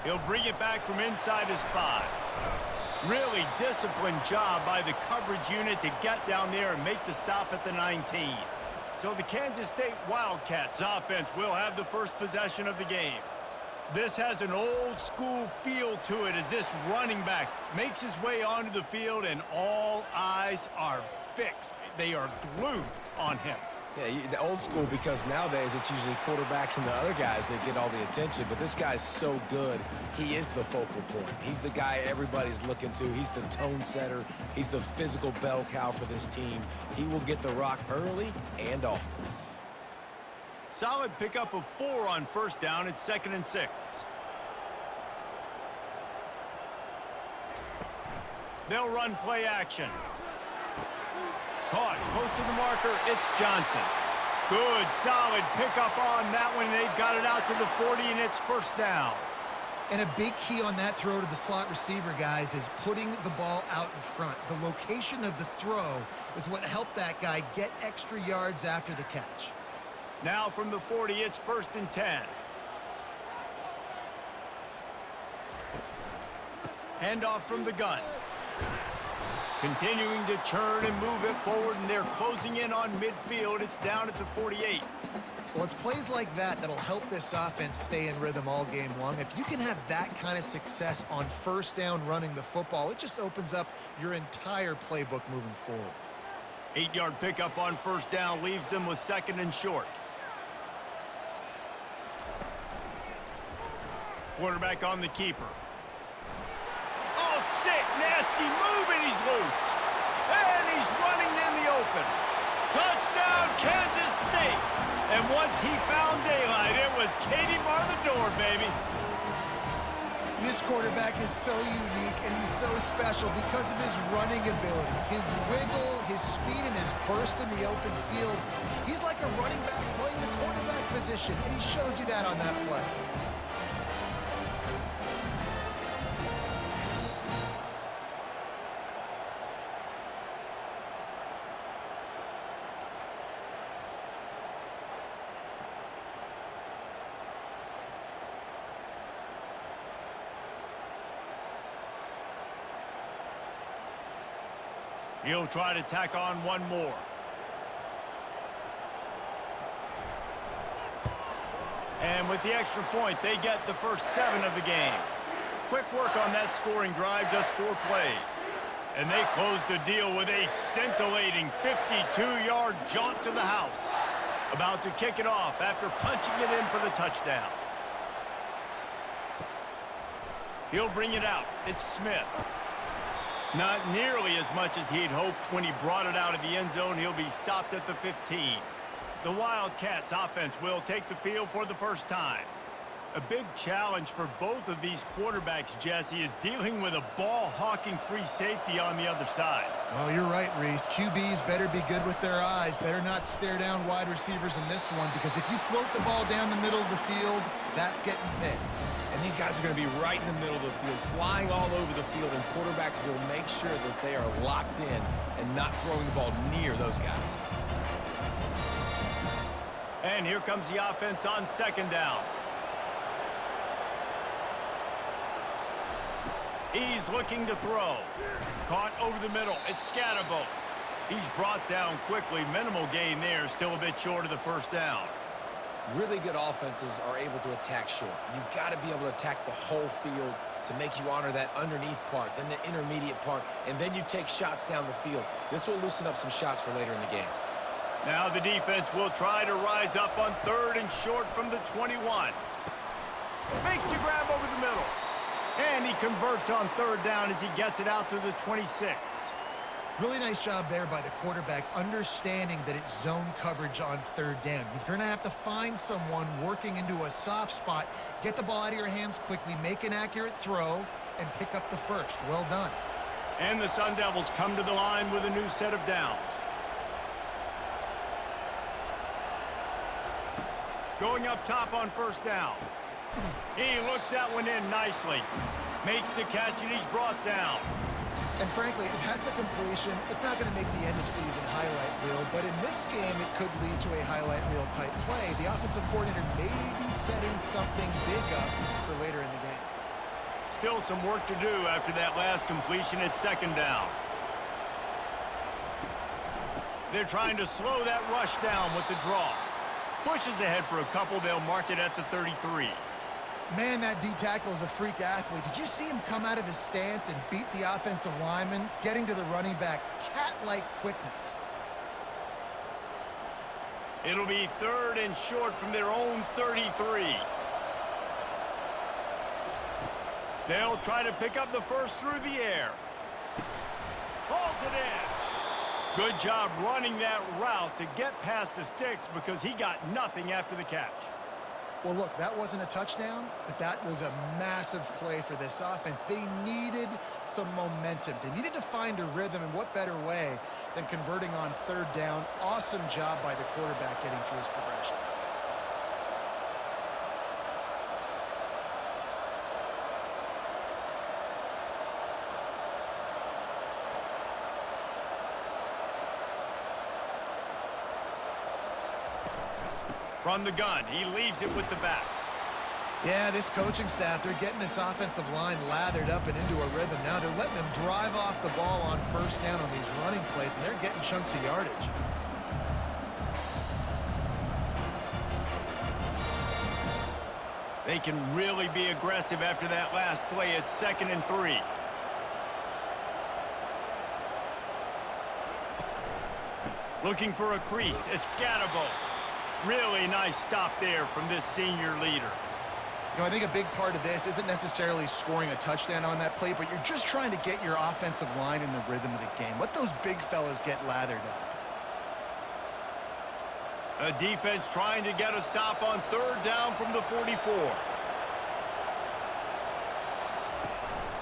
He'll bring it back from inside his 5. Really disciplined job by the coverage unit to get down there and make the stop at the 19. So the Kansas State Wildcats offense will have the first possession of the game. This has an old-school feel to it as this running back makes his way onto the field and all eyes are fixed. They are glued on him. Yeah, the old school, because nowadays it's usually quarterbacks and the other guys that get all the attention, but this guy's so good, he is the focal point. He's the guy everybody's looking to. He's the tone setter. He's the physical bell cow for this team. He will get the rock early and often. Solid pickup of 4 on first down. It's 2nd and 6. They'll run play action. Caught close to the marker. It's Johnson. Good, solid pickup on that one. They've got it out to the 40, and it's first down. And a big key on that throw to the slot receiver, guys, is putting the ball out in front. The location of the throw is what helped that guy get extra yards after the catch. Now from the 40, it's 1st and 10. Handoff from the gun. Continuing to churn and move it forward, and they're closing in on midfield. It's down at the 48. Well, it's plays like that that'll help this offense stay in rhythm all game long. If you can have that kind of success on first down running the football, it just opens up your entire playbook moving forward. 8-yard pickup on first down leaves them with 2nd and short. Quarterback on the keeper. Oh, sick, nasty move, and he's loose. And he's running in the open. Touchdown, Kansas State. And once he found daylight, it was Katie bar the door, baby. This quarterback is so unique, and he's so special because of his running ability, his wiggle, his speed, and his burst in the open field. He's like a running back playing the quarterback position, and he shows you that on that play. He'll try to tack on one more. And with the extra point, they get the first 7 of the game. Quick work on that scoring drive, just 4 plays. And they close the deal with a scintillating 52-yard jaunt to the house. About to kick it off after punching it in for the touchdown. He'll bring it out. It's Smith. Not nearly as much as he'd hoped when he brought it out of the end zone. He'll be stopped at the 15. The Wildcats offense will take the field for the first time. A big challenge for both of these quarterbacks, Jesse, is dealing with a ball-hawking free safety on the other side. Well, you're right, Reese. QBs better be good with their eyes. Better not stare down wide receivers in this one, because if you float the ball down the middle of the field, that's getting picked. And these guys are going to be right in the middle of the field, flying all over the field, and quarterbacks will make sure that they are locked in and not throwing the ball near those guys. And here comes the offense on 2nd down. He's looking to throw. Caught over the middle. It's Scatterbo. He's brought down quickly. Minimal gain there. Still a bit short of the first down. Really good offenses are able to attack short. You've got to be able to attack the whole field to make you honor that underneath part, then the intermediate part, and then you take shots down the field. This will loosen up some shots for later in the game. Now the defense will try to rise up on 3rd and short from the 21. Makes the grab over the middle. And he converts on 3rd down as he gets it out to the 26. Really nice job there by the quarterback, understanding that it's zone coverage on 3rd down. You're going to have to find someone working into a soft spot, get the ball out of your hands quickly, make an accurate throw, and pick up the first. Well done. And the Sun Devils come to the line with a new set of downs. Going up top on 1st down. He looks that one in nicely. Makes the catch, and he's brought down. And frankly, if that's a completion, it's not going to make the end-of-season highlight reel, but in this game, it could lead to a highlight reel type play. The offensive coordinator may be setting something big up for later in the game. Still some work to do after that last completion at second down. They're trying to slow that rush down with the draw. Pushes ahead for a couple. They'll mark it at the 33. Man, that D-tackle is a freak athlete. Did you see him come out of his stance and beat the offensive lineman, getting to the running back? Cat-like quickness. It'll be 3rd and short from their own 33. They'll try to pick up the first through the air. Hauls it in. Good job running that route to get past the sticks because he got nothing after the catch. Well, look, that wasn't a touchdown, but that was a massive play for this offense. They needed some momentum. They needed to find a rhythm, and what better way than converting on 3rd down. Awesome job by the quarterback getting through his progression. From the gun, he leaves it with the back. Yeah, this coaching staff, they're getting this offensive line lathered up and into a rhythm now. They're letting them drive off the ball on 1st down on these running plays, and they're getting chunks of yardage. They can really be aggressive after that last play. It's 2nd and 3. Looking for a crease. It's Scatterbo. Really nice stop there from this senior leader. You know, I think a big part of this isn't necessarily scoring a touchdown on that play, but you're just trying to get your offensive line in the rhythm of the game. Let those big fellas get lathered up. A defense trying to get a stop on 3rd down from the 44.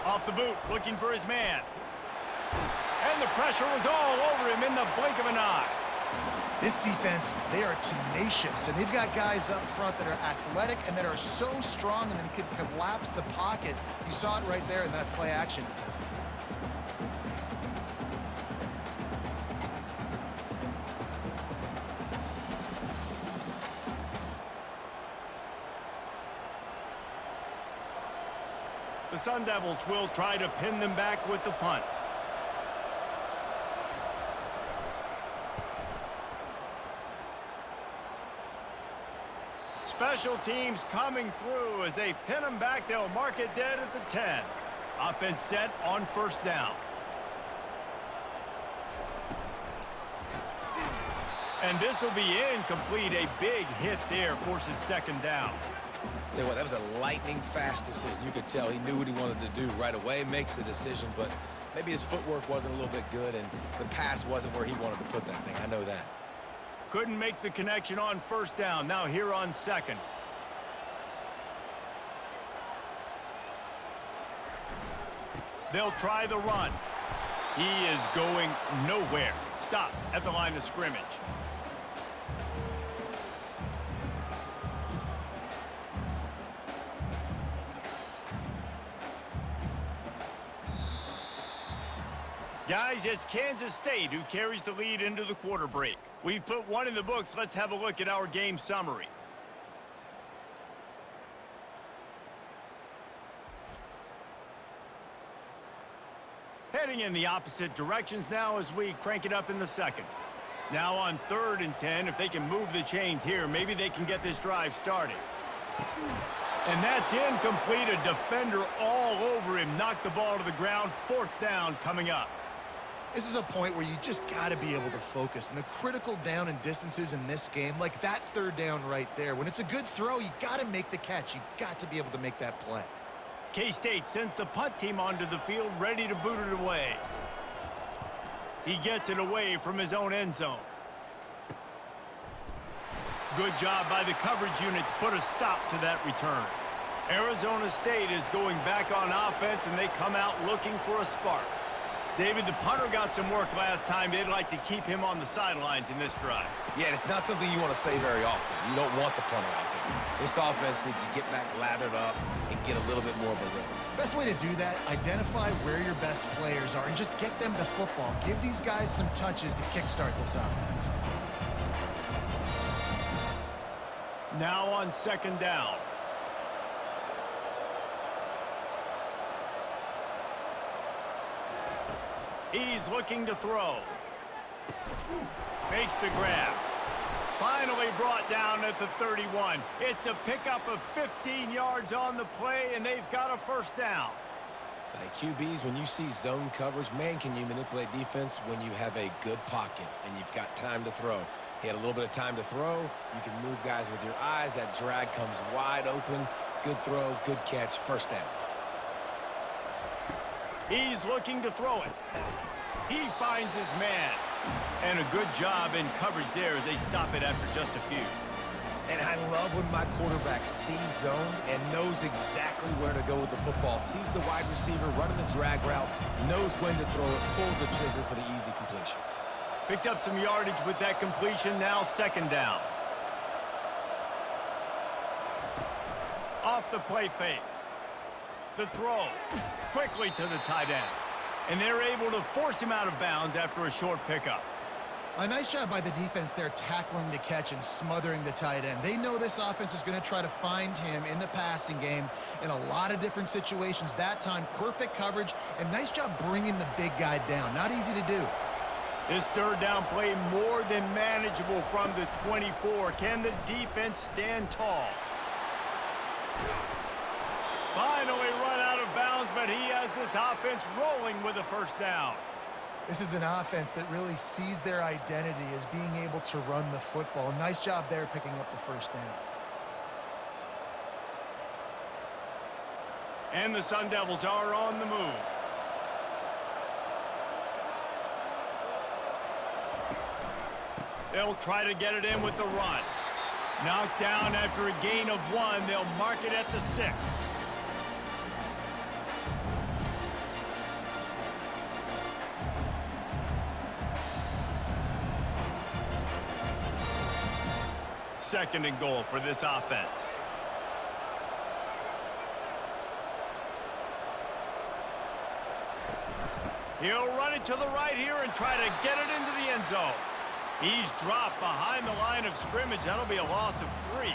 Off the boot, looking for his man. And the pressure was all over him in the blink of an eye. This defense, they are tenacious, and they've got guys up front that are athletic and that are so strong and then can collapse the pocket. You saw it right there in that play action attempt. The Sun Devils will try to pin them back with the punt. Special teams coming through as they pin them back. They'll mark it dead at the 10. Offense set on 1st down. And this will be incomplete. A big hit there forces 2nd down. Tell you what, that was a lightning-fast decision. You could tell he knew what he wanted to do right away, makes the decision, but maybe his footwork wasn't a little bit good, and the pass wasn't where he wanted to put that thing. I know that. Couldn't make the connection on 1st down. Now here on 2nd. They'll try the run. He is going nowhere. Stop at the line of scrimmage. Guys, it's Kansas State who carries the lead into the quarter break. We've put one in the books. Let's have a look at our game summary. Heading in the opposite directions now as we crank it up in the 2nd. Now on 3rd and 10, if they can move the chains here, maybe they can get this drive started. And that's incomplete. A defender all over him. Knocked the ball to the ground. 4th down coming up. This is a point where you just got to be able to focus. And the critical down and distances in this game, like that 3rd down right there, when it's a good throw, you got to make the catch. You got to be able to make that play. K-State sends the punt team onto the field, ready to boot it away. He gets it away from his own end zone. Good job by the coverage unit to put a stop to that return. Arizona State is going back on offense, and they come out looking for a spark. David, the punter got some work last time. They'd like to keep him on the sidelines in this drive. Yeah, it's not something you want to say very often. You don't want the punter out there. This offense needs to get back lathered up and get a little bit more of a rhythm. Best way to do that, identify where your best players are and just get them to football. Give these guys some touches to kickstart this offense. Now on 2nd down. He's looking to throw. Makes the grab. Finally brought down at the 31. It's a pickup of 15 yards on the play, and they've got a first down. QBs, when you see zone coverage, man, can you manipulate defense when you have a good pocket and you've got time to throw. He had a little bit of time to throw. You can move guys with your eyes. That drag comes wide open. Good throw, good catch, first down. He's looking to throw it. He finds his man. And a good job in coverage there as they stop it after just a few. And I love when my quarterback sees zone and knows exactly where to go with the football. Sees the wide receiver running the drag route, knows when to throw it, pulls the trigger for the easy completion. Picked up some yardage with that completion, now second down. Off the play fake. The throw, quickly to the tight end. And they're able to force him out of bounds after a short pickup. A nice job by the defense there tackling the catch and smothering the tight end. They know this offense is going to try to find him in the passing game in a lot of different situations. That time, perfect coverage, and nice job bringing the big guy down. Not easy to do. This third down play more than manageable from the 24. Can the defense stand tall? Finally run out of bounds, but he has this offense rolling with a first down. This is an offense that really sees their identity as being able to run the football. Nice job there picking up the first down. And the Sun Devils are on the move. They'll try to get it in with the run. Knocked down after a gain of 1. They'll mark it at the 6. Second and goal for this offense. He'll run it to the right here and try to get it into the end zone. He's dropped behind the line of scrimmage. That'll be a loss of 3.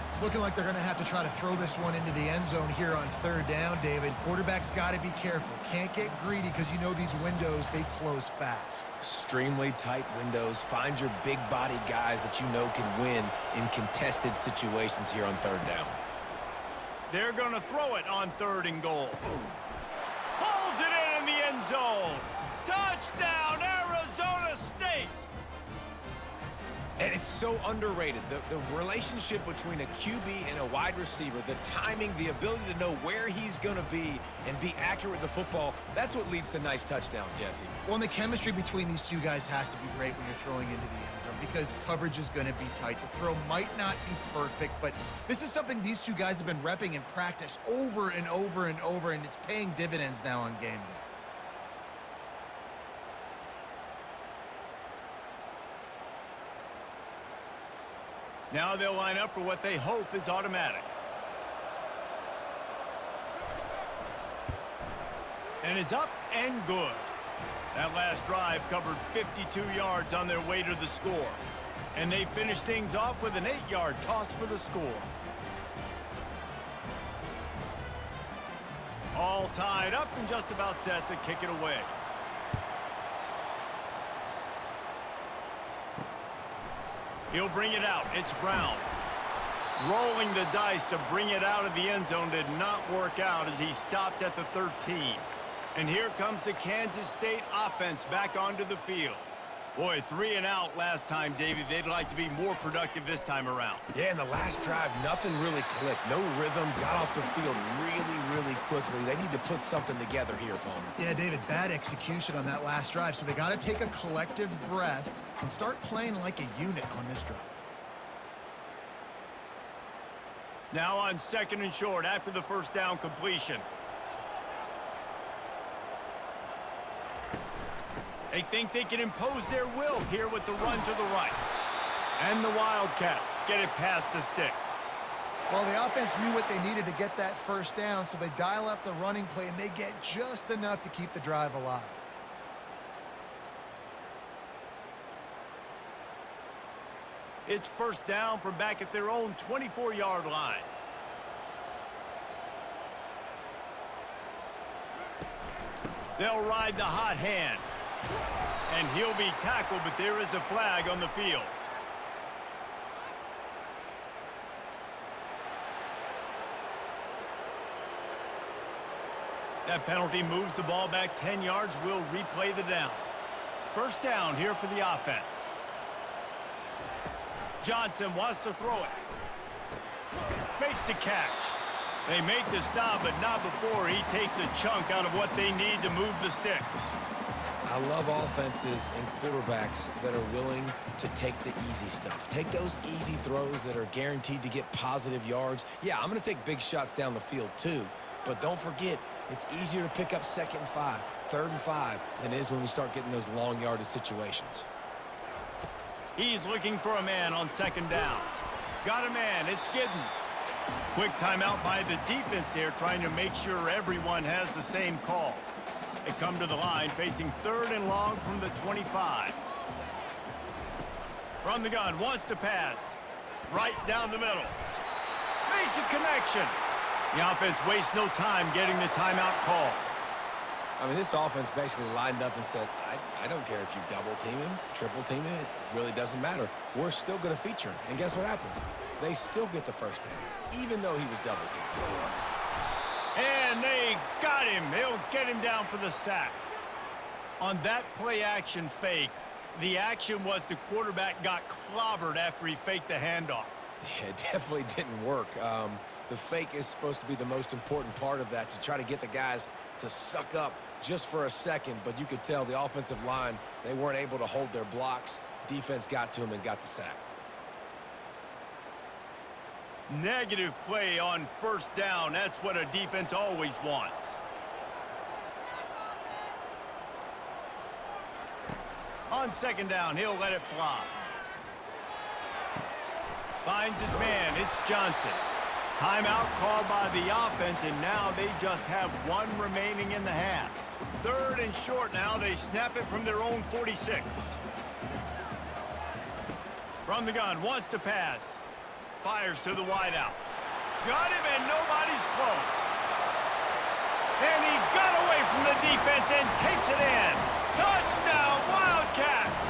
It's looking like they're going to have to try to throw this one into the end zone here on third down, David. Quarterback's got to be careful. Can't get greedy because you know these windows, they close fast. Extremely tight windows. Find your big body guys that you know can win in contested situations here on third down. They're going to throw it on third and goal. Pulls it in the end zone. Touchdown, Arizona State. And it's so underrated. The relationship between a QB and a wide receiver, the timing, the ability to know where he's going to be and be accurate with the football, that's what leads to nice touchdowns, Jesse. Well, and the chemistry between these two guys has to be great when you're throwing into the end zone because coverage is going to be tight. The throw might not be perfect, but this is something these two guys have been repping in practice over and over and over, and it's paying dividends now on game day. Now they'll line up for what they hope is automatic. And it's up and good. That last drive covered 52 yards on their way to the score. And they finished things off with an 8-yard toss for the score. All tied up and just about set to kick it away. He'll bring it out. It's Brown. Rolling the dice to bring it out of the end zone did not work out as he stopped at the 13. And here comes the Kansas State offense back onto the field. Boy, 3 and out last time, David. They'd like to be more productive this time around. Yeah, in the last drive, nothing really clicked. No rhythm, got off the field really quickly. They need to put something together here, Palmer. Yeah, David, bad execution on that last drive, so they got to take a collective breath and start playing like a unit on this drive. Now on second and short after the first down completion. They think they can impose their will here with the run to the right. And the Wildcats get it past the sticks. Well, the offense knew what they needed to get that first down, so they dial up the running play, and they get just enough to keep the drive alive. It's first down from back at their own 24-yard line. They'll ride the hot hand. And he'll be tackled, but there is a flag on the field. That penalty moves the ball back 10 yards. We'll replay the down. First down here for the offense. Johnson wants to throw it. Makes the catch. They make the stop, but not before he takes a chunk out of what they need to move the sticks. I love offenses and quarterbacks that are willing to take the easy stuff. Take those easy throws that are guaranteed to get positive yards. Yeah, I'm going to take big shots down the field too, but don't forget, it's easier to pick up 2nd and 5, 3rd and 5 than it is when we start getting those long yardage situations. He's looking for a man on 2nd down. Got a man, it's Giddens. Quick timeout by the defense there, trying to make sure everyone has the same call. They come to the line facing 3rd and long from the 25. From the gun, wants to pass. Right down the middle. Makes a connection. The offense wastes no time getting the timeout call. I mean, this offense basically lined up and said, I don't care if you double team him, triple team him, it really doesn't matter. We're still going to feature him. And guess what happens? They still get the first down, even though he was double teamed. And they got him. They'll get him down for the sack. On that play action fake, the action was the quarterback got clobbered after he faked the handoff. Yeah, it definitely didn't work. The fake is supposed to be the most important part of that, to try to get the guys to suck up just for a second. But you could tell the offensive line, they weren't able to hold their blocks. Defense got to him and got the sack. Negative play on 1st down. That's what a defense always wants. On 2nd down, he'll let it fly. Finds his man. It's Johnson. Timeout called by the offense, and now they just have 1 remaining in the half. 3rd and short now. They snap it from their own 46. From the gun, wants to pass. Fires to the wideout. Got him, and nobody's close. And he got away from the defense and takes it in. Touchdown, Wildcats!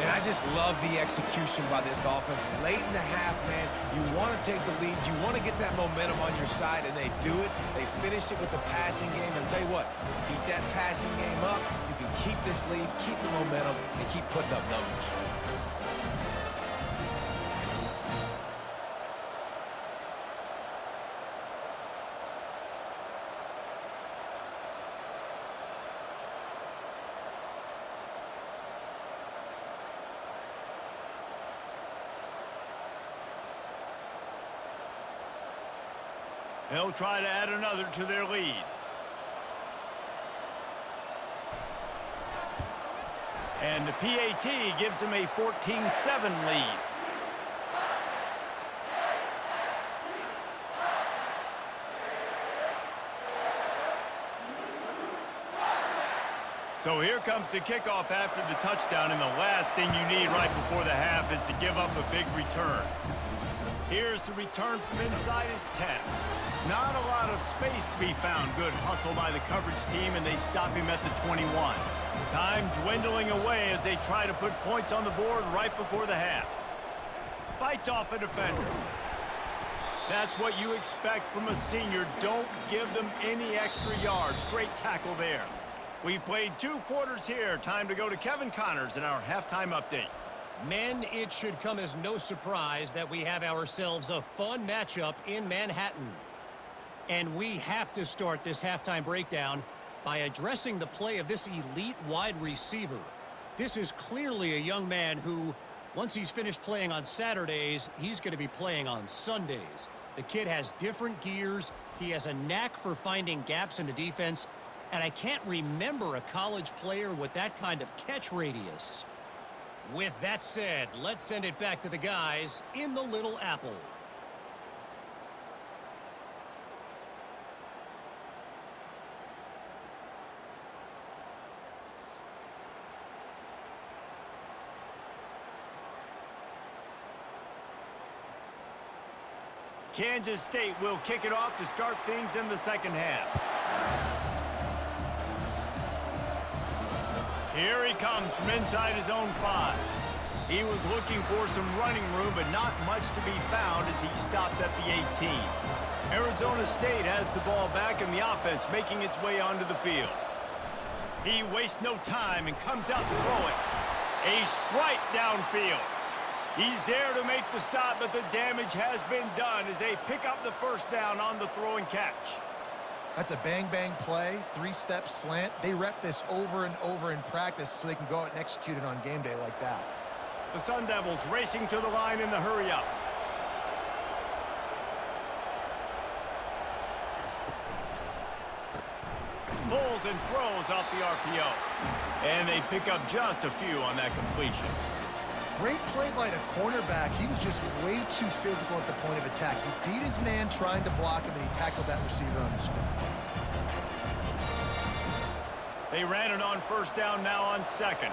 And I just love the execution by this offense. Late in the half, man, you want to take the lead. You want to get that momentum on your side, and they do it. They finish it with the passing game. And I'll tell you what, keep that passing game up. You can keep this lead, keep the momentum, and keep putting up numbers. They'll try to add another to their lead. And the PAT gives them a 14-7 lead. So here comes the kickoff after the touchdown, and the last thing you need right before the half is to give up a big return. Here's the return from inside his 10. Not a lot of space to be found. Good hustle by the coverage team, and they stop him at the 21. Time dwindling away as they try to put points on the board right before the half. Fights off a defender. That's what you expect from a senior. Don't give them any extra yards. Great tackle there. We've played 2 quarters here. Time to go to Kevin Connors in our halftime update. Men, it should come as no surprise that we have ourselves a fun matchup in Manhattan. And we have to start this halftime breakdown by addressing the play of this elite wide receiver. This is clearly a young man who, once he's finished playing on Saturdays, he's going to be playing on Sundays. The kid has different gears. He has a knack for finding gaps in the defense. And I can't remember a college player with that kind of catch radius. With that said, let's send it back to the guys in the Little Apple. Kansas State will kick it off to start things in the second half. Here he comes from inside his own 5. He was looking for some running room, but not much to be found as he stopped at the 18. Arizona State has the ball back in the offense, making its way onto the field. He wastes no time and comes out throwing. A strike downfield. He's there to make the stop, but the damage has been done as they pick up the first down on the throw and catch. That's a bang-bang play, 3-step slant. They rep this over and over in practice so they can go out and execute it on game day like that. The Sun Devils racing to the line in the hurry-up. Pulls and throws off the RPO. And they pick up just a few on that completion. Great play by the cornerback. He was just way too physical at the point of attack. He beat his man trying to block him, and he tackled that receiver on the screen. They ran it on first down, now on second.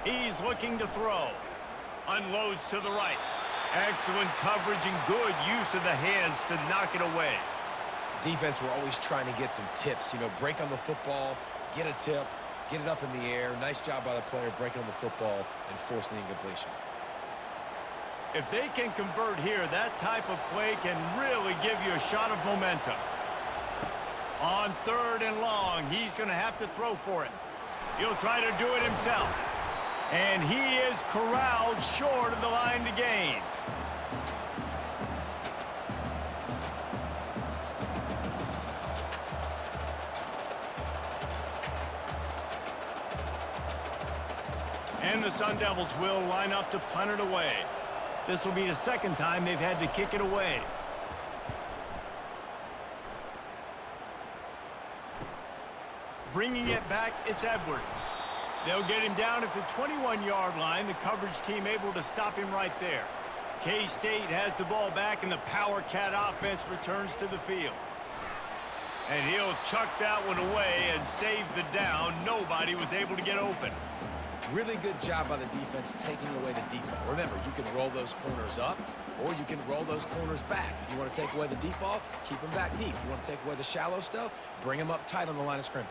He's looking to throw. Unloads to the right. Excellent coverage and good use of the hands to knock it away. Defense were always trying to get some tips, you know, break on the football, get a tip, get it up in the air. Nice job by the player breaking on the football and forcing the incompletion. If they can convert here, that type of play can really give you a shot of momentum. On 3rd and long, he's going to have to throw for it. He'll try to do it himself. And he is corralled short of the line to gain. And the Sun Devils will line up to punt it away. This will be the second time they've had to kick it away. Bringing it back, it's Edwards. They'll get him down at the 21-yard line. The coverage team able to stop him right there. K-State has the ball back, and the Power Cat offense returns to the field. And he'll chuck that one away and save the down. Nobody was able to get open. Really good job by the defense taking away the deep ball. Remember, you can roll those corners up, or you can roll those corners back. If you want to take away the deep ball, keep them back deep. You want to take away the shallow stuff, bring them up tight on the line of scrimmage.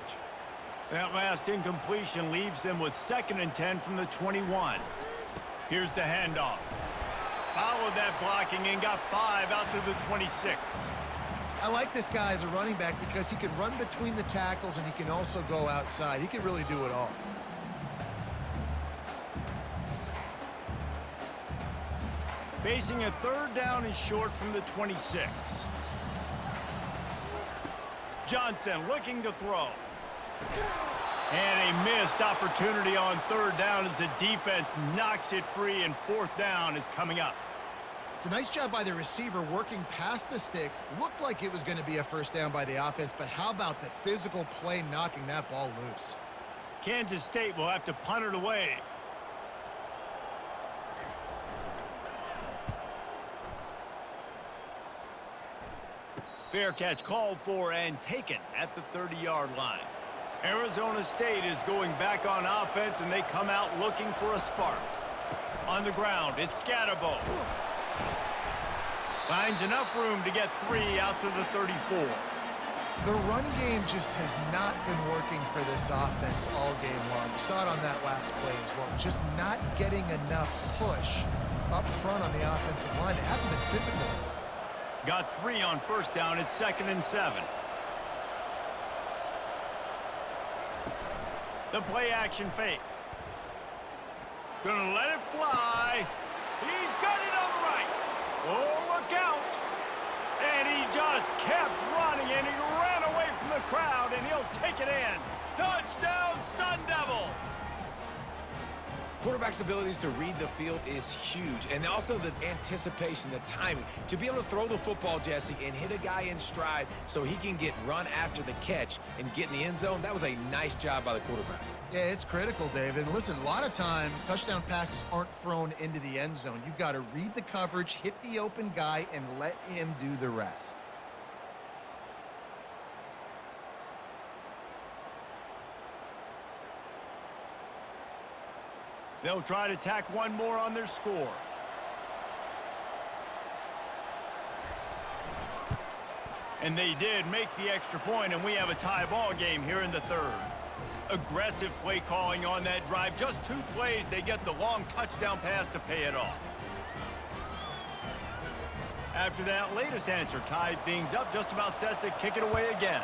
That last incompletion leaves them with 2nd and 10 from the 21. Here's the handoff. Followed that blocking and got 5 out to the 26. I like this guy as a running back because he can run between the tackles and he can also go outside. He can really do it all. Facing a 3rd down and short from the 26. Johnson looking to throw. And a missed opportunity on 3rd down as the defense knocks it free, and 4th down is coming up. It's a nice job by the receiver working past the sticks. Looked like it was going to be a first down by the offense, but how about the physical play knocking that ball loose? Kansas State will have to punt it away. Fair catch called for and taken at the 30-yard line. Arizona State is going back on offense, and they come out looking for a spark. On the ground, it's Scatterbo. Finds enough room to get 3 out to the 34. The run game just has not been working for this offense all game long. You saw it on that last play as well. Just not getting enough push up front on the offensive line. They haven't been physical. Got 3 on first down. It's 2nd and 7. The play action fake. Gonna let it fly. He's got it on the right. Oh, look out. And he just kept running, and he ran away from the crowd, and he'll take it in. Touchdown, Sun Devils. Quarterback's abilities to read the field is huge, and also the anticipation, the timing. To be able to throw the football, Jesse, and hit a guy in stride so he can get run after the catch and get in the end zone, that was a nice job by the quarterback. Yeah, it's critical, David. And listen, a lot of times touchdown passes aren't thrown into the end zone. You've got to read the coverage, hit the open guy, and let him do the rest. They'll try to tack one more on their score. And they did make the extra point, and we have a tie ball game here in the third. Aggressive play calling on that drive. Just 2 plays, they get the long touchdown pass to pay it off. After that latest answer tied things up, just about set to kick it away again.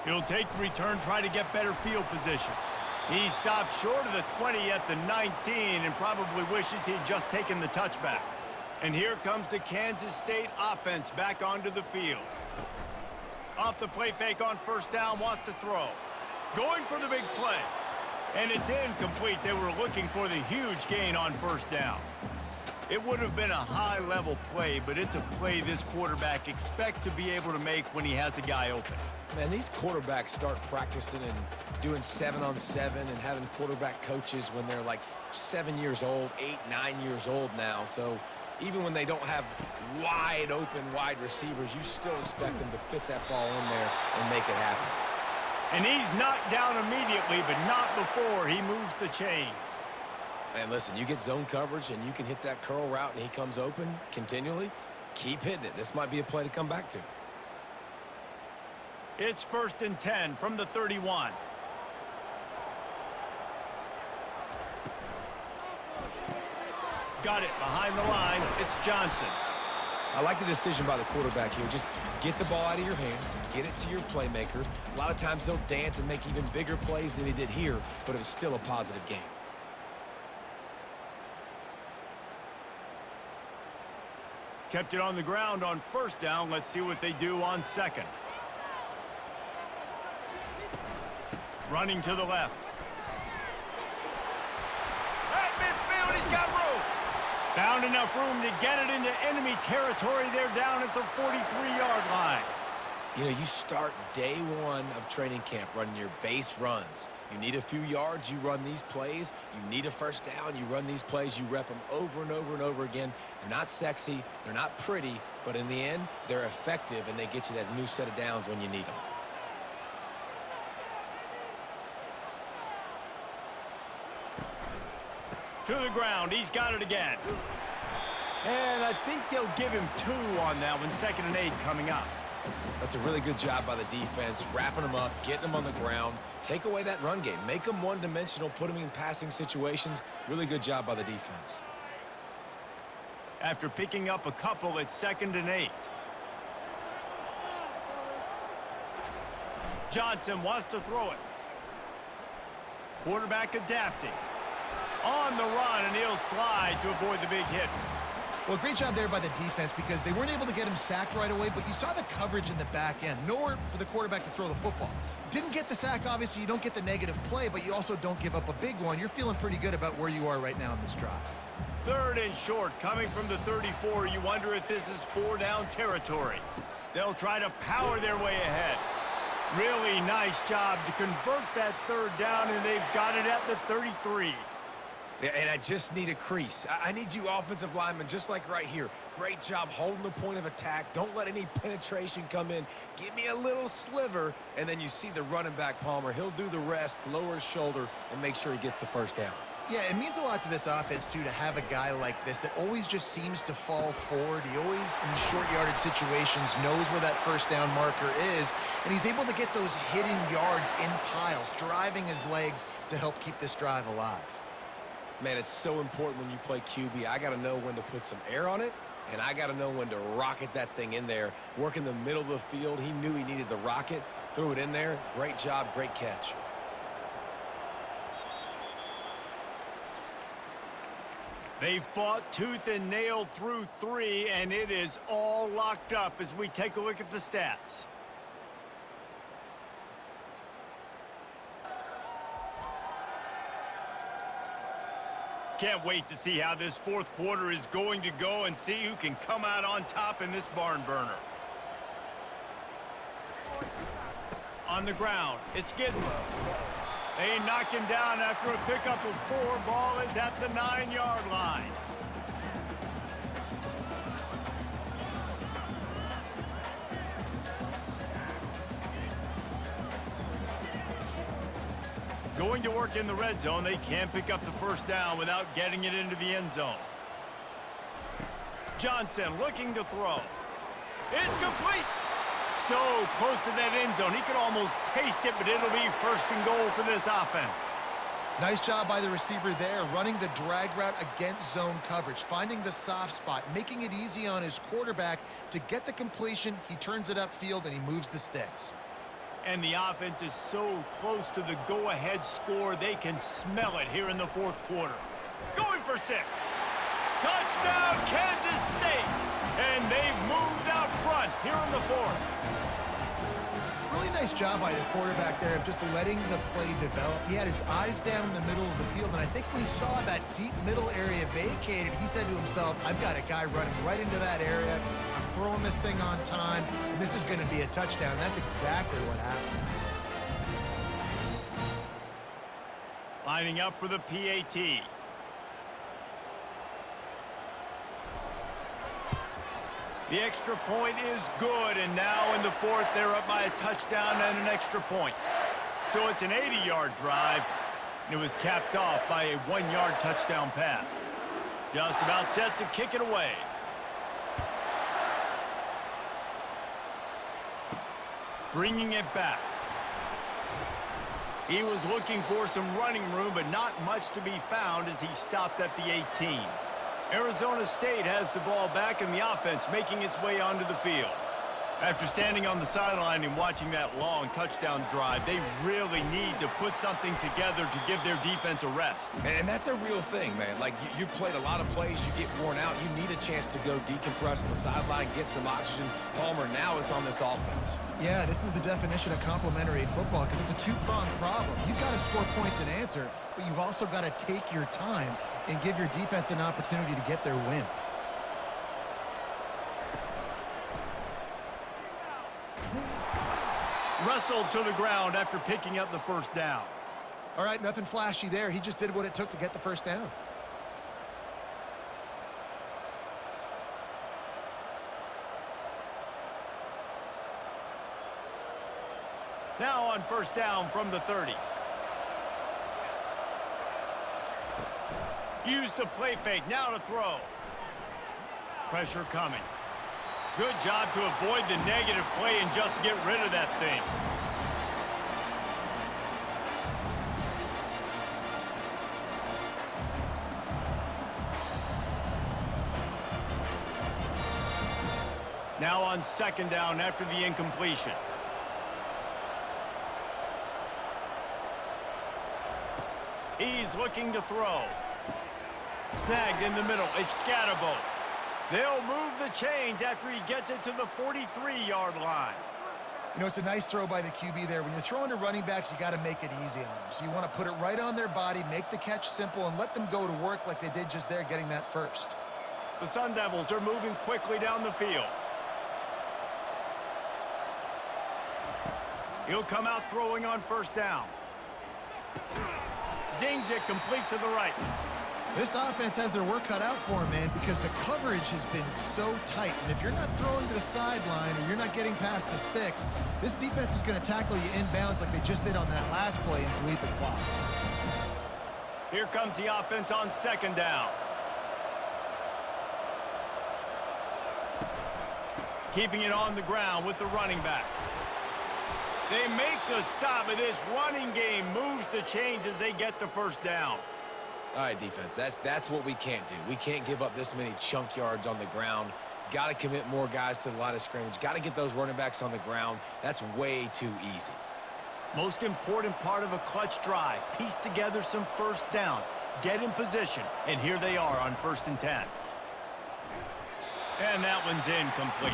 He'll take the return, try to get better field position. He stopped short of the 20 at the 19 and probably wishes he'd just taken the touchback. And here comes the Kansas State offense back onto the field. Off the play fake on first down, wants to throw. Going for the big play. And it's incomplete. They were looking for the huge gain on first down. It would have been a high-level play, but it's a play this quarterback expects to be able to make when he has a guy open. Man, these quarterbacks start practicing and doing 7-on-7 and having quarterback coaches when they're like 7 years old, 8, 9 years old now. So even when they don't have wide receivers, you still expect them to fit that ball in there and make it happen. And he's knocked down immediately, but not before he moves the chains. Man, listen, you get zone coverage and you can hit that curl route and he comes open continually, keep hitting it. This might be a play to come back to. It's 1st and 10 from the 31. Got it behind the line. It's Johnson. I like the decision by the quarterback here. Just get the ball out of your hands, get it to your playmaker. A lot of times he'll dance and make even bigger plays than he did here, but it was still a positive game. Kept it on the ground on first down. Let's see what they do on second. Running to the left. At midfield, he's got room. Found enough room to get it into enemy territory. They're down at the 43-yard line. You know, you start day one of training camp running your base runs. You need a few yards, you run these plays. You need a first down, you run these plays. You rep them over and over and over again. They're not sexy, they're not pretty, but in the end, they're effective, and they get you that new set of downs when you need them. To the ground, he's got it again. And I think they'll give him 2 on that one. 2nd and 8 coming up. That's a really good job by the defense, wrapping them up, getting them on the ground. Take away that run game. Make them one-dimensional, put them in passing situations. Really good job by the defense. After picking up a couple, it's 2nd and 8. Johnson wants to throw it. Quarterback adapting. On the run, and he'll slide to avoid the big hit. Well, great job there by the defense because they weren't able to get him sacked right away, but you saw the coverage in the back end. Nowhere for the quarterback to throw the football. Didn't get the sack, obviously. You don't get the negative play, but you also don't give up a big one. You're feeling pretty good about where you are right now in this drive. 3rd and short, coming from the 34. You wonder if this is 4-down territory. They'll try to power their way ahead. Really nice job to convert that 3rd down, and they've got it at the 33. Yeah, and I just need a crease. I need you offensive linemen, just like right here. Great job holding the point of attack. Don't let any penetration come in. Give me a little sliver, and then you see the running back, Palmer. He'll do the rest, lower his shoulder, and make sure he gets the first down. Yeah, it means a lot to this offense, too, to have a guy like this that always just seems to fall forward. He always, in these short yardage situations, knows where that first down marker is, and he's able to get those hidden yards in piles, driving his legs to help keep this drive alive. Man, it's so important when you play QB. I got to know when to put some air on it, and I got to know when to rocket that thing in there. Work in the middle of the field. He knew he needed the rocket, threw it in there. Great job, great catch. They fought tooth and nail through 3, and it is all locked up as we take a look at the stats. Can't wait to see how this 4th quarter is going to go and see who can come out on top in this barn burner. On the ground, it's Giddens. They knock him down after a pickup of 4. Ball is at the 9-yard line. Going to work in the red zone. They can't pick up the first down without getting it into the end zone. Johnson looking to throw. It's complete. So close to that end zone. He could almost taste it, but it'll be first and goal for this offense. Nice job by the receiver there, running the drag route against zone coverage, finding the soft spot, making it easy on his quarterback to get the completion. He turns it upfield, and he moves the sticks. And the offense is so close to the go-ahead score, they can smell it here in the fourth quarter. Going for 6. Touchdown, Kansas State. And they've moved out front here in the fourth. Really nice job by the quarterback there of just letting the play develop. He had his eyes down in the middle of the field, and I think when he saw that deep middle area vacated, he said to himself, I've got a guy running right into that area. I'm throwing this thing on time, and this is going to be a touchdown. That's exactly what happened. Lining up for the PAT. The extra point is good, and now in the fourth, they're up by a touchdown and an extra point. So it's an 80-yard drive, and it was capped off by a 1-yard touchdown pass. Just about set to kick it away. Bringing it back. He was looking for some running room, but not much to be found as he stopped at the 18. Arizona State has the ball back, and the offense making its way onto the field. After standing on the sideline and watching that long touchdown drive, they really need to put something together to give their defense a rest. And that's a real thing, man. Like, you played a lot of plays, you get worn out, you need a chance to go decompress on the sideline, get some oxygen. Palmer, now it's on this offense. Yeah, this is the definition of complementary football because it's a two-pronged problem. You've got to score points and answer, but you've also got to take your time and give your defense an opportunity to get their win. Wrestled to the ground after picking up the first down. All right, nothing flashy there. He just did what it took to get the first down. Now on first down from the 30. Use the play fake, now to throw. Pressure coming. Good job to avoid the negative play and just get rid of that thing. Now on second down after the incompletion. He's looking to throw. Snagged in the middle. It's Scatterbo. They'll move the chains after he gets it to the 43-yard line. You know, it's a nice throw by the QB there. When you're throwing to running backs, you got to make it easy on them. So you want to put it right on their body, make the catch simple, and let them go to work like they did just there, getting that first. The Sun Devils are moving quickly down the field. He'll come out throwing on first down. Zings it complete to the right. This offense has their work cut out for them, man, because the coverage has been so tight. And if you're not throwing to the sideline or you're not getting past the sticks, this defense is going to tackle you inbounds like they just did on that last play and bleed the clock. Here comes the offense on second down. Keeping it on the ground with the running back. They make the stop, but this running game moves the chains as they get the first down. All right, defense, that's what we can't do. We can't give up this many chunk yards on the ground. Got to commit more guys to the line of scrimmage. Got to get those running backs on the ground. That's way too easy. Most important part of a clutch drive. Piece together some first downs. Get in position. And here they are on 1st and 10. And that one's incomplete.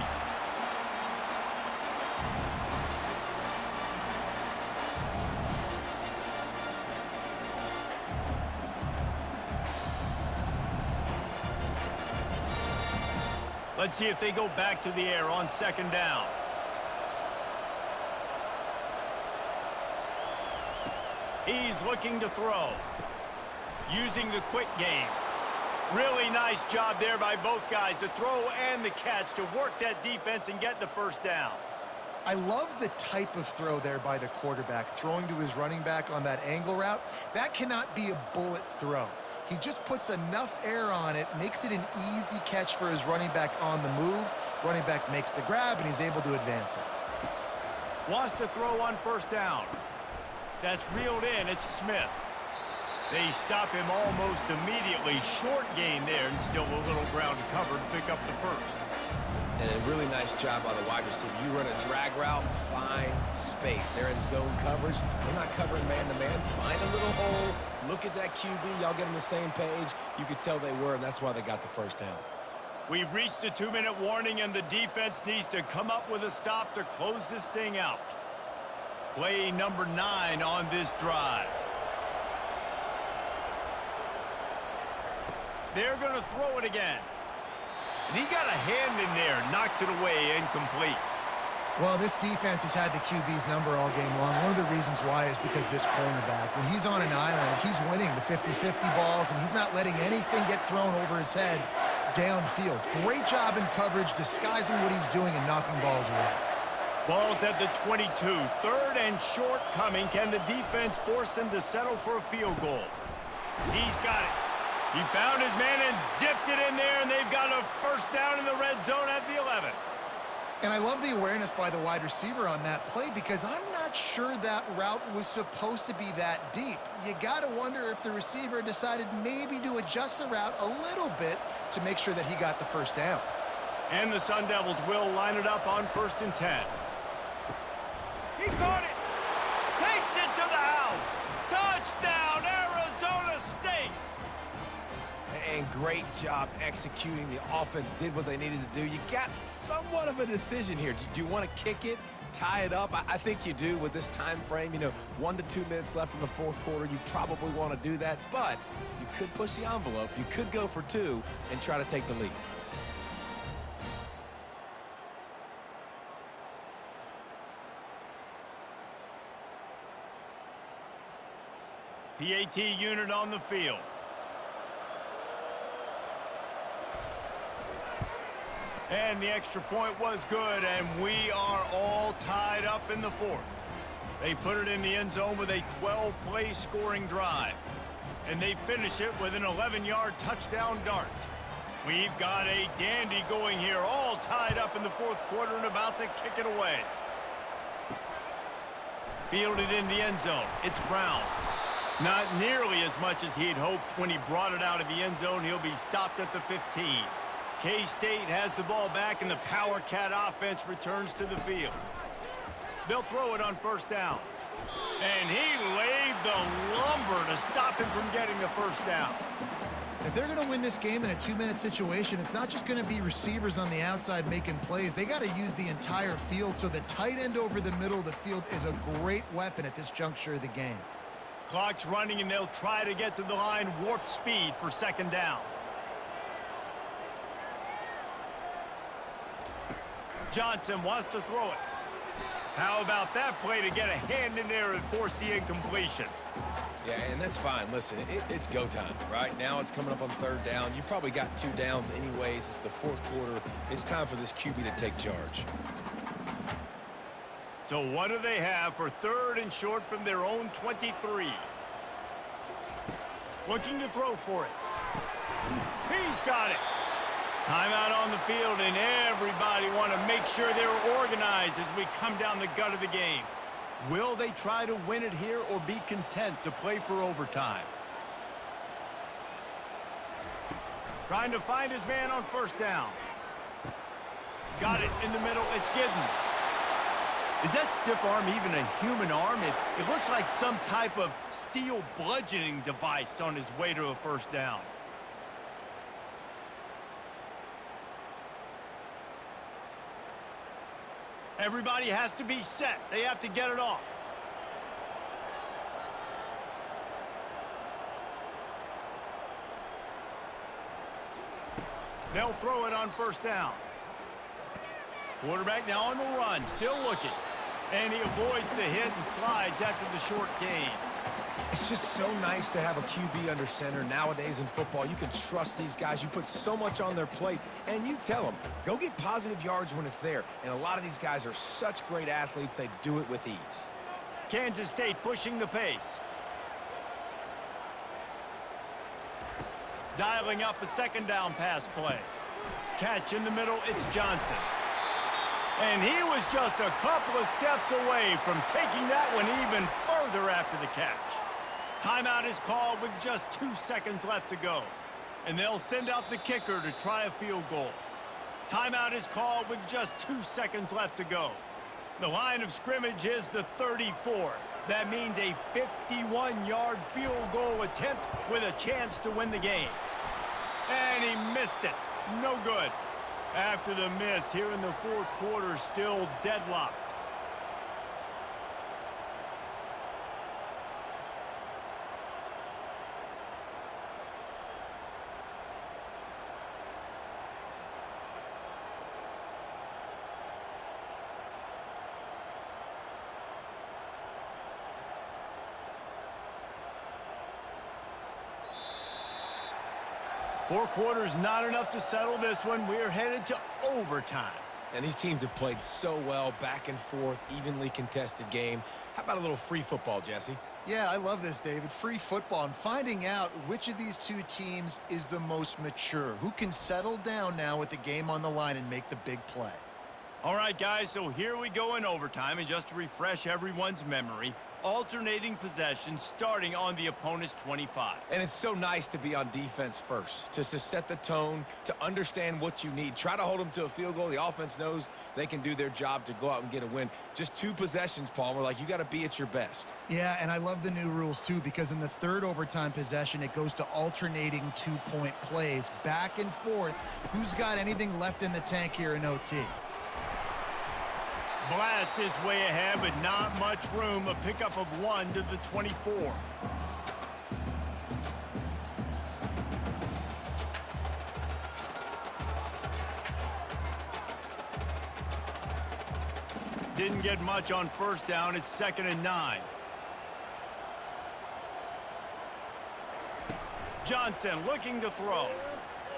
Let's see if they go back to the air on second down. He's looking to throw. Using the quick game. Really nice job there by both guys to throw and the catch to work that defense and get the first down. I love the type of throw there by the quarterback, throwing to his running back on that angle route. That cannot be a bullet throw. He just puts enough air on it, makes it an easy catch for his running back on the move. Running back makes the grab, and he's able to advance it. Wants to throw on first down. That's reeled in. It's Smith. They stop him almost immediately. Short gain there, and still a little ground to cover to pick up the first. And a really nice job by the wide receiver. You run a drag route, find space. They're in zone coverage. They're not covering man-to-man. Find a little hole. Look at that QB. Y'all get on the same page. You could tell they were, and that's why they got the first down. We've reached a 2-minute warning, and the defense needs to come up with a stop to close this thing out. Play number 9 on this drive. They're going to throw it again. And he got a hand in there, knocks it away, incomplete. Well, this defense has had the QB's number all game long. One of the reasons why is because this cornerback, when he's on an island, he's winning the 50-50 balls, and he's not letting anything get thrown over his head downfield. Great job in coverage, disguising what he's doing and knocking balls away. Ball's at the 22. 3rd and short coming. Can the defense force him to settle for a field goal? He's got it. He found his man and zipped it in there, and they've got a first down in the red zone at the 11. And I love the awareness by the wide receiver on that play because I'm not sure that route was supposed to be that deep. You got to wonder if the receiver decided maybe to adjust the route a little bit to make sure that he got the first down. And the Sun Devils will line it up on 1st and 10. He caught it. Takes it to the house. Touchdown, Arizona State. And great job executing. The offense did what they needed to do. You got somewhat of a decision here. Do you want to kick it, tie it up? I think you do with this time frame. 1 to 2 minutes left in the 4th quarter. You probably want to do that, but you could push the envelope. You could go for 2 and try to take the lead. PAT unit on the field. And the extra point was good, and we are all tied up in the 4th. They put it in the end zone with a 12-play scoring drive. And they finish it with an 11-yard touchdown dart. We've got a dandy going here, all tied up in the 4th quarter and about to kick it away. Fielded in the end zone. It's Brown. Not nearly as much as he'd hoped when he brought it out of the end zone. He'll be stopped at the 15. K-State has the ball back, and the Power Cat offense returns to the field. They'll throw it on first down. And he laid the lumber to stop him from getting the first down. If they're going to win this game in a 2-minute situation, it's not just going to be receivers on the outside making plays. They got to use the entire field, so the tight end over the middle of the field is a great weapon at this juncture of the game. Clock's running, and they'll try to get to the line warp speed for 2nd down. Johnson wants to throw it. How about that play to get a hand in there and force the incompletion? Yeah, and that's fine. Listen, it's go time, right? Now it's coming up on 3rd down. You probably got 2 downs anyways. It's the 4th quarter. It's time for this QB to take charge. So what do they have for 3rd and short from their own 23? Looking to throw for it. He's got it. Timeout on the field, and everybody want to make sure they're organized as we come down the gut of the game. Will they try to win it here or be content to play for overtime? Trying to find his man on first down. Got it in the middle. It's Giddens. Is that stiff arm even a human arm? It looks like some type of steel bludgeoning device on his way to a first down. Everybody has to be set. They have to get it off. They'll throw it on first down. Quarterback now on the run, still looking. And he avoids the hit and slides after the short gain. It's just so nice to have a QB under center. Nowadays in football, you can trust these guys. You put so much on their plate, and you tell them, go get positive yards when it's there. And a lot of these guys are such great athletes, they do it with ease. Kansas State pushing the pace. Dialing up a second down pass play. Catch in the middle, it's Johnson. And he was just a couple of steps away from taking that one even further after the catch. Timeout is called with just 2 seconds left to go. And they'll send out the kicker to try a field goal. Timeout is called with just 2 seconds left to go. The line of scrimmage is the 34. That means a 51-yard field goal attempt with a chance to win the game. And he missed it. No good. After the miss here in the fourth quarter, still deadlocked. Four quarters not enough to settle this one. We're headed to overtime. And these teams have played so well, back and forth, evenly contested game. How about a little free football, Jesse? Yeah, I love this, David. Free football. I'm finding out which of these two teams is the most mature, who can settle down now with the game on the line and make the big play. All right, guys, so here we go in overtime. And just to refresh everyone's memory, alternating possession starting on the opponent's 25. And it's so nice to be on defense first, to set the tone, to understand what you need. Try to hold them to a field goal. The offense knows they can do their job to go out and get a win. Just 2 possessions, Palmer. Like, you got to be at your best. Yeah, and I love the new rules, too, because in the third overtime possession, it goes to alternating 2-point plays, back and forth. Who's got anything left in the tank here in OT? Blast is way ahead, but not much room. A pickup of 1 to the 24. Didn't get much on first down. It's 2nd and 9. Johnson looking to throw.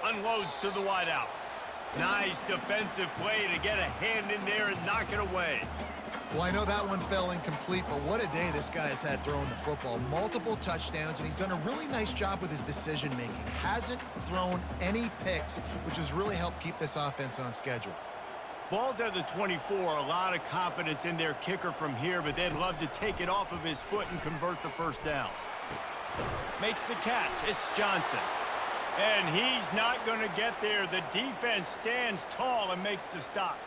Unloads to the wideout. Nice defensive play to get a hand in there and knock it away. Well, I know that one fell incomplete, but what a day this guy has had throwing the football. Multiple touchdowns, and he's done a really nice job with his decision-making. Hasn't thrown any picks, which has really helped keep this offense on schedule. Ball's at the 24. A lot of confidence in their kicker from here, but they'd love to take it off of his foot and convert the first down. Makes the catch. It's Johnson. And he's not going to get there. The defense stands tall and makes the stop.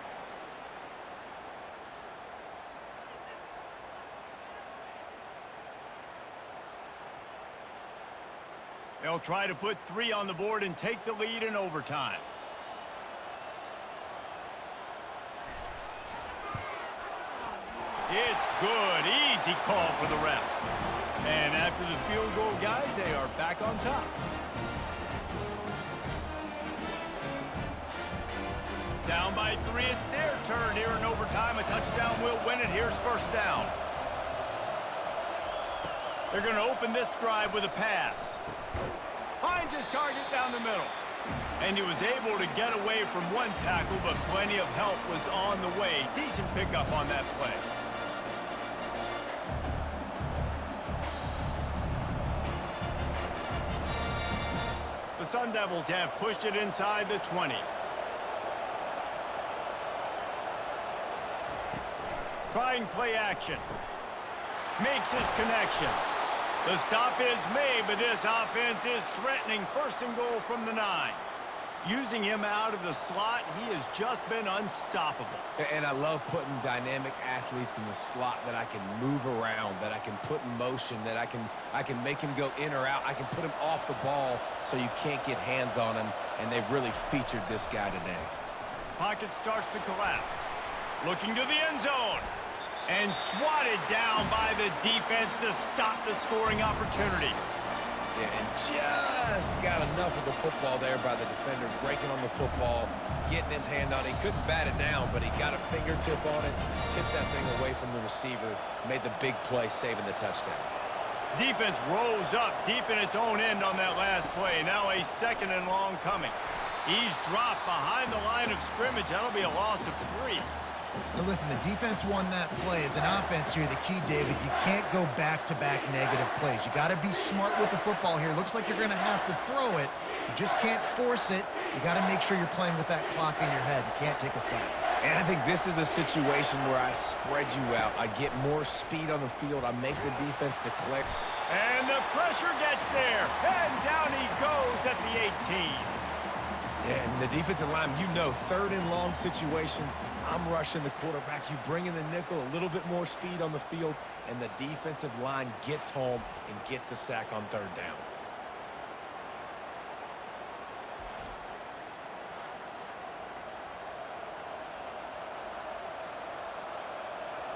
They'll try to put 3 on the board and take the lead in overtime. It's good. Easy call for the refs. And after the field goal, guys, they are back on top. Down by 3, it's their turn here in overtime. A touchdown will win it. Here's first down. They're going to open this drive with a pass. Finds his target down the middle. And he was able to get away from one tackle, but plenty of help was on the way. Decent pickup on that play. The Sun Devils have pushed it inside the 20. Trying play action. Makes his connection. The stop is made, but this offense is threatening. 1st and goal from the 9. Using him out of the slot, he has just been unstoppable. And I love putting dynamic athletes in the slot that I can move around, that I can put in motion, that I can make him go in or out. I can put him off the ball so you can't get hands on him, and they've really featured this guy today. Pocket starts to collapse. Looking to the end zone. And swatted down by the defense to stop the scoring opportunity. Yeah, and just got enough of the football there by the defender, breaking on the football, getting his hand on it. He couldn't bat it down, but he got a fingertip on it, tipped that thing away from the receiver, made the big play, saving the touchdown. Defense rose up deep in its own end on that last play. Now a 2nd and long coming. He's dropped behind the line of scrimmage. That'll be a loss of 3. Now listen, the defense won that play. As an offense here, the key, David, you can't go back-to-back negative plays. You got to be smart with the football here. Looks like you're going to have to throw it. You just can't force it. You got to make sure you're playing with that clock in your head. You can't take a sack. And I think this is a situation where I spread you out. I get more speed on the field. I make the defense declare. And the pressure gets there. And down he goes at the 18. Yeah, and the defensive line, you know, third and long situations, I'm rushing the quarterback. You bring in the nickel, a little bit more speed on the field, and the defensive line gets home and gets the sack on third down.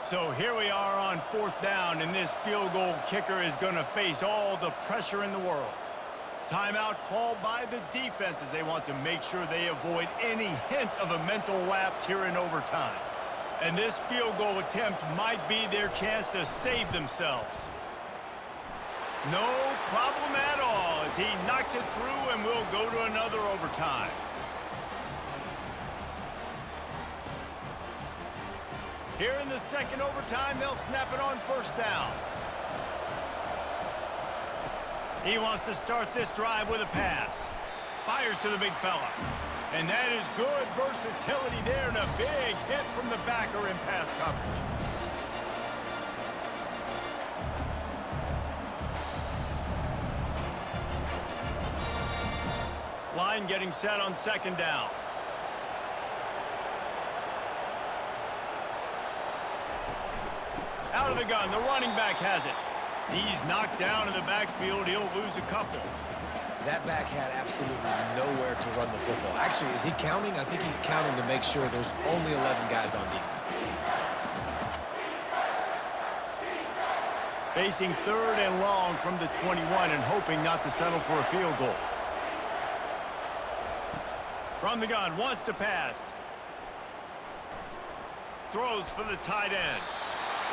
So here we are on fourth down, and this field goal kicker is going to face all the pressure in the world. Timeout called by the defense as they want to make sure they avoid any hint of a mental lapse here in overtime. And this field goal attempt might be their chance to save themselves. No problem at all as he knocks it through, and we'll go to another overtime. Here in the second overtime, they'll snap it on first down. He wants to start this drive with a pass. Fires to the big fella. And that is good versatility there and a big hit from the backer in pass coverage. Line getting set on second down. Out of the gun, the running back has it. He's knocked down in the backfield. He'll lose a couple. That back had absolutely nowhere to run the football. Actually, is he counting? I think he's counting to make sure there's only 11 guys on defense. Facing third and long from the 21 and hoping not to settle for a field goal. From the gun, wants to pass. Throws for the tight end.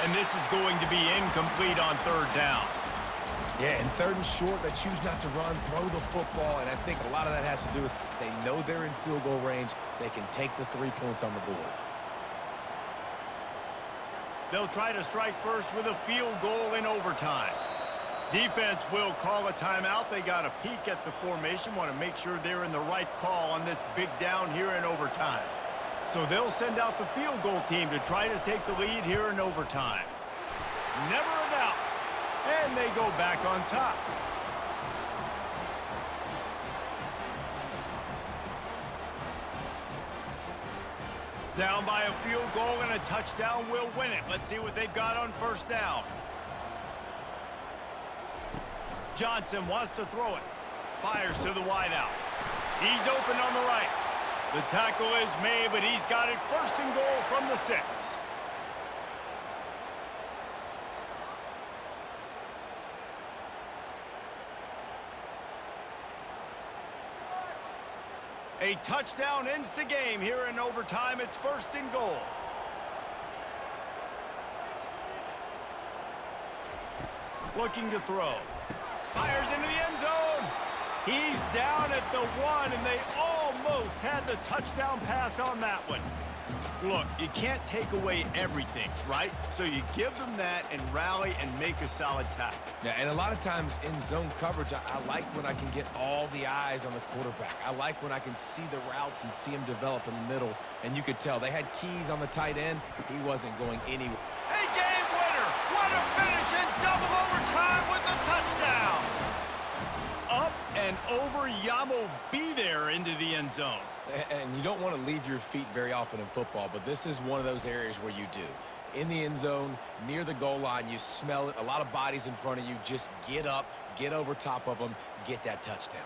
And this is going to be incomplete on third down. Yeah, and third and short, they choose not to run, throw the football, and I think a lot of that has to do with they know they're in field goal range. They can take the 3 points on the board. They'll try to strike first with a field goal in overtime. Defense will call a timeout. They got a peek at the formation, want to make sure they're in the right call on this big down here in overtime. So they'll send out the field goal team to try to take the lead here in overtime. Never a doubt. And they go back on top. Down by a field goal and a touchdown will win it. Let's see what they've got on first down. Johnson wants to throw it. Fires to the wideout. He's open on the right. The tackle is made, but he's got it first and goal from the 6. A touchdown ends the game here in overtime. It's first and goal. Looking to throw. Fires into the end zone. He's down at the 1, and they almost had the touchdown pass on that one. Look, you can't take away everything, right? So you give them that and rally and make a solid tackle. Yeah, and a lot of times in zone coverage, I like when I can get all the eyes on the quarterback. I like when I can see the routes and see him develop in the middle. And you could tell they had keys on the tight end. He wasn't going anywhere. A game winner! What a finish in double overtime with the touchdown! Up and over, Yamo be there into the end zone. And you don't want to leave your feet very often in football, but this is one of those areas where you do. In the end zone, near the goal line, you smell it. A lot of bodies in front of you. Just get up, get over top of them, get that touchdown.